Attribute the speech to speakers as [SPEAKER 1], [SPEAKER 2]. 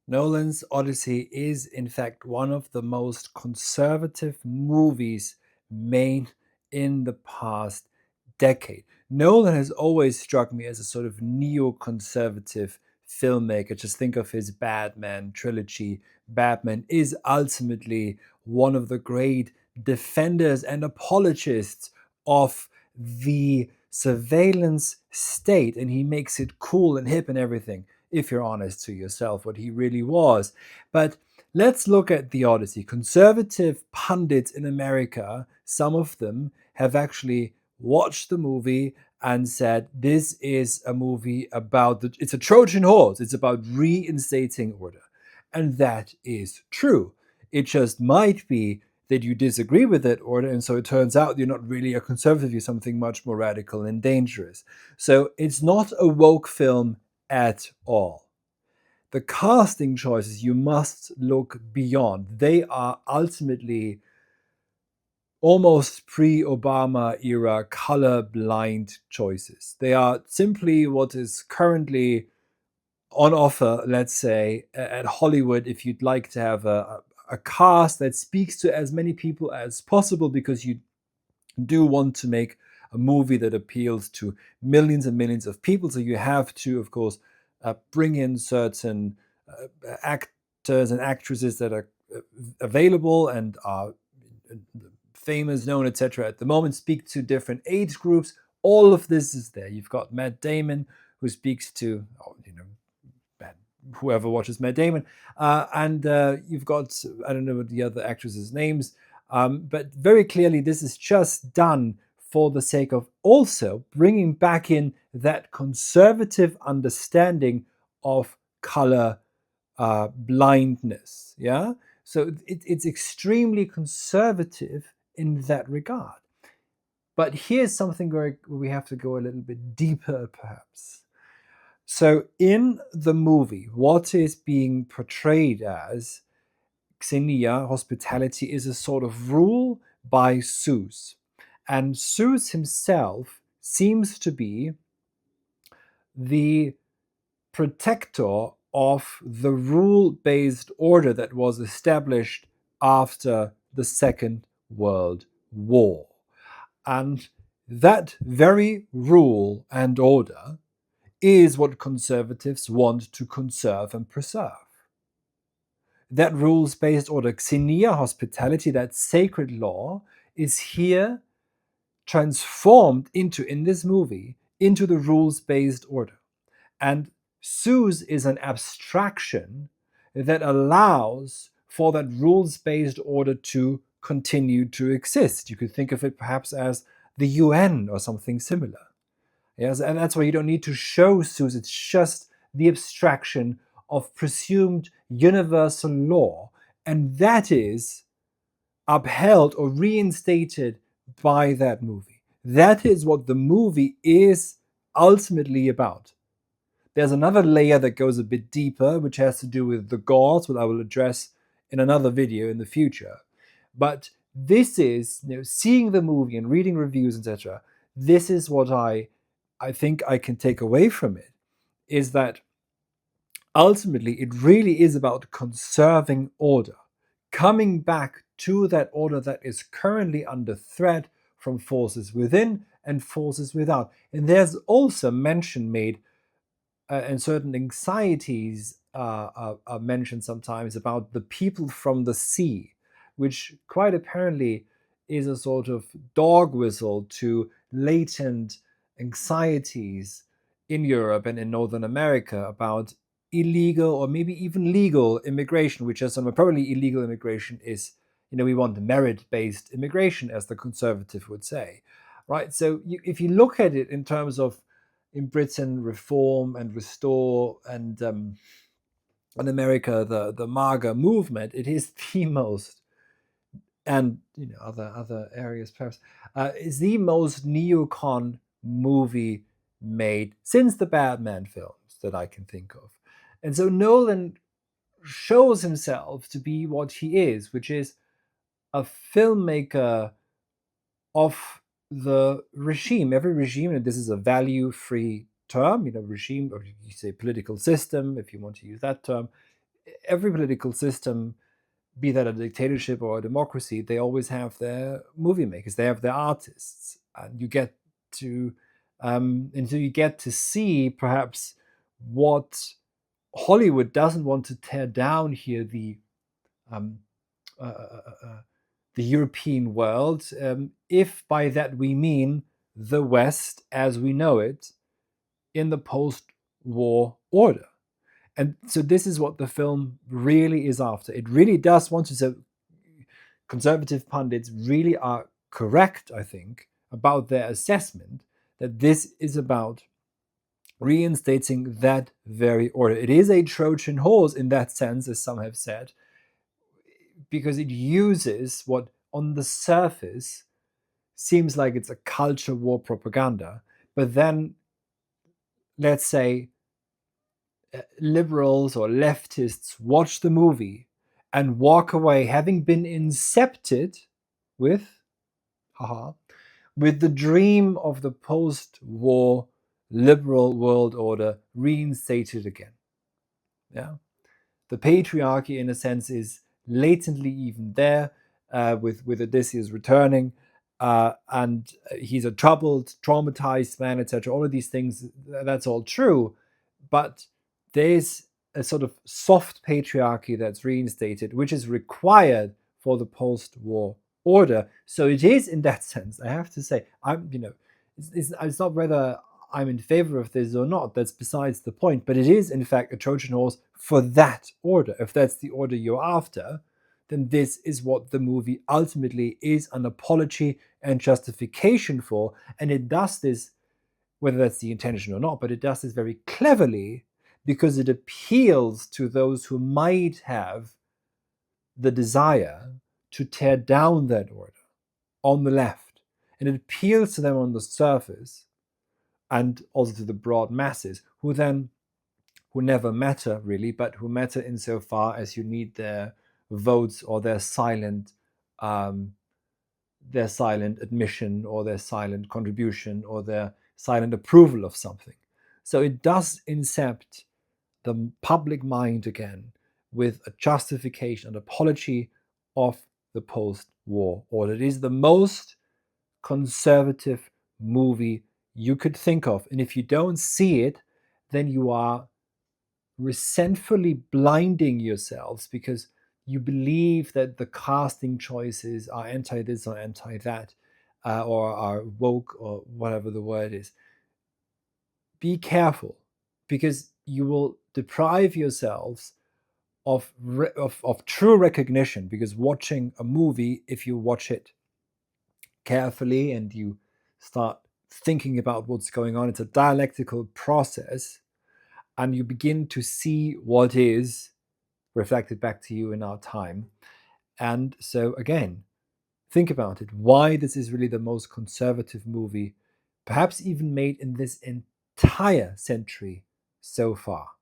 [SPEAKER 1] Nolan's Odyssey is, in fact, one of the most conservative movies made in the past decade. Nolan has always struck me as a sort of neoconservative filmmaker. Just think of his Batman trilogy. Batman is ultimately one of the great defenders and apologists of the surveillance state, and he makes it cool and hip and everything, if you're honest to yourself, what he really was. But let's look at the Odyssey. Conservative pundits in America, some of them have actually watched the movie and said this is a movie about it's a Trojan horse, it's about reinstating order. And that is true. It just might be that you disagree with that order, and so it turns out you're not really a conservative, you're something much more radical and dangerous. So it's not a woke film at all. The casting choices you must look beyond. They are ultimately almost pre-Obama era color-blind choices. They are simply what is currently on offer, let's say, at Hollywood, if you'd like to have a cast that speaks to as many people as possible, because you do want to make a movie that appeals to millions and millions of people. So you have to, of course, bring in certain actors and actresses that are available and are famous, known, etc. at the moment, speak to different age groups. All of this is there. You've got Matt Damon, who speaks to, whoever watches Matt Damon, and you've got, I don't know what the other actresses' names, but very clearly this is just done for the sake of also bringing back in that conservative understanding of color blindness. Yeah, so it's extremely conservative in that regard. But here's something where we have to go a little bit deeper, perhaps. So, in the movie, what is being portrayed as Xenia hospitality is a sort of rule by Zeus. And Zeus himself seems to be the protector of the rule based order that was established after the Second World War. And that very rule and order is what conservatives want to conserve and preserve. That rules based order, Xenia hospitality, that sacred law, is here transformed into, in this movie, into the rules based order. And Zeus is an abstraction that allows for that rules based order to continue to exist. You could think of it perhaps as the UN or something similar. Yes, and that's why you don't need to show Zeus. It's just the abstraction of presumed universal law, and that is upheld or reinstated by that movie. That is what the movie is ultimately about. There's another layer that goes a bit deeper, which has to do with the gods, what I will address in another video in the future. But this is, seeing the movie and reading reviews, etc. This is what I think I can take away from it, is that ultimately it really is about conserving order, coming back to that order that is currently under threat from forces within and forces without. And there's also mention made, and certain anxieties are mentioned sometimes about the people from the sea, which quite apparently is a sort of dog whistle to latent anxieties in Europe and in Northern America about illegal or maybe even legal immigration, which is probably illegal immigration is, we want merit-based immigration, as the conservative would say, right? So if you look at it in terms of, in Britain, reform and restore, and in America, the MAGA movement, it is the most, and other areas perhaps, is the most neocon movie made since the Batman films that I can think of. And so Nolan shows himself to be what he is, which is a filmmaker of the regime. Every regime, and this is a value-free term, regime, or you say political system, if you want to use that term, every political system, be that a dictatorship or a democracy, they always have their movie makers, they have their artists, and you get to see perhaps what Hollywood doesn't want to tear down here, um, uh, uh, uh, uh, the European world, if by that we mean the West as we know it in the post-war order. And so this is what the film really is after. It really does want to. So conservative pundits really are correct, I think, about their assessment that this is about reinstating that very order. It is a Trojan horse in that sense, as some have said, because it uses what on the surface seems like it's a culture war propaganda, but then, let's say, liberals or leftists watch the movie and walk away having been incepted with, haha, with the dream of the post-war liberal world order reinstated again. Yeah, the patriarchy, in a sense, is latently even there, with Odysseus returning, and he's a troubled, traumatized man, etc. All of these things, that's all true, but there's a sort of soft patriarchy that's reinstated, which is required for the post-war order. So it is, in that sense, I have to say, it's not whether I'm in favor of this or not, that's besides the point, but it is in fact a Trojan horse for that order. If that's the order you're after, then this is what the movie ultimately is an apology and justification for, and it does this, whether that's the intention or not, but it does this very cleverly because it appeals to those who might have the desire to tear down that order on the left, and it appeals to them on the surface and also to the broad masses who never matter really, but who matter insofar as you need their votes or their silent admission or their silent contribution or their silent approval of something. So it does incept the public mind again with a justification, an apology of the post-war order. It is the most conservative movie you could think of. And if you don't see it, then you are resentfully blinding yourselves because you believe that the casting choices are anti this or anti that, or are woke or whatever the word is. Be careful, because you will deprive yourselves of true recognition, because watching a movie, if you watch it carefully and you start thinking about what's going on, it's a dialectical process, and you begin to see what is reflected back to you in our time. And so again, think about it, why this is really the most conservative movie perhaps even made in this entire century so far.